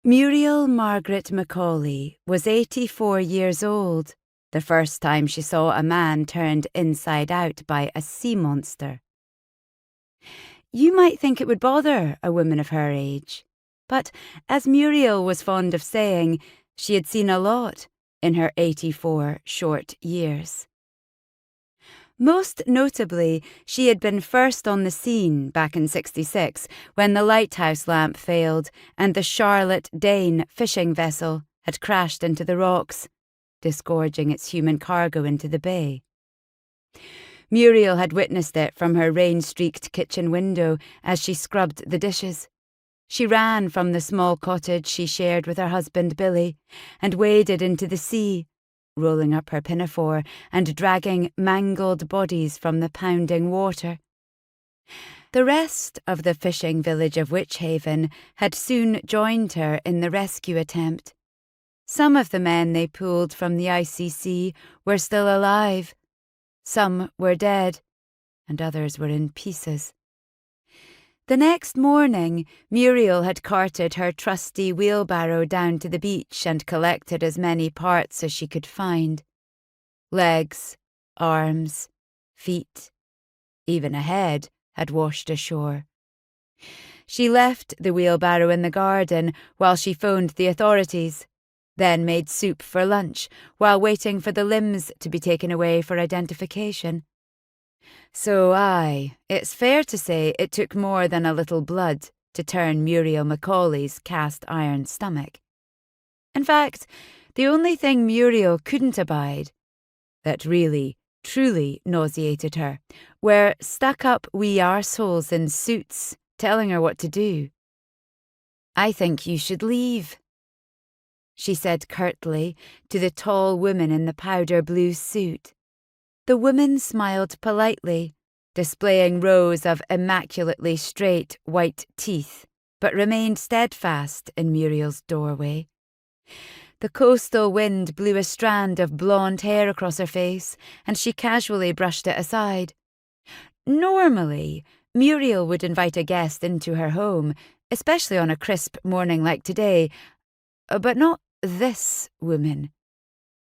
Muriel Margaret McAuley was 84 years old the first time she saw a man turned inside out by a sea monster. You might think it would bother a woman of her age, but as Muriel was fond of saying, she had seen a lot in her 84 short years. Most notably, she had been first on the scene back in '66 when the lighthouse lamp failed and the Charlotte Dane fishing vessel had crashed into the rocks, disgorging its human cargo into the bay. Muriel had witnessed it from her rain-streaked kitchen window as she scrubbed the dishes. She ran from the small cottage she shared with her husband Billy and waded into the sea, rolling up her pinafore and dragging mangled bodies from the pounding water. The rest of the fishing village of Witchaven had soon joined her in the rescue attempt. Some of the men they pulled from the icy sea were still alive. Some were dead, and others were in pieces. The next morning, Muriel had carted her trusty wheelbarrow down to the beach and collected as many parts as she could find. Legs, arms, feet, even a head had washed ashore. She left the wheelbarrow in the garden while she phoned the authorities, then made soup for lunch while waiting for the limbs to be taken away for identification. So it's fair to say it took more than a little blood to turn Muriel McAuley's cast-iron stomach. In fact, the only thing Muriel couldn't abide, that really, truly nauseated her, were stuck-up wee arseholes in suits telling her what to do. "I think you should leave," she said curtly to the tall woman in the powder-blue suit. The woman smiled politely, displaying rows of immaculately straight white teeth, but remained steadfast in Muriel's doorway. The coastal wind blew a strand of blonde hair across her face, and she casually brushed it aside. Normally, Muriel would invite a guest into her home, especially on a crisp morning like today, but not this woman.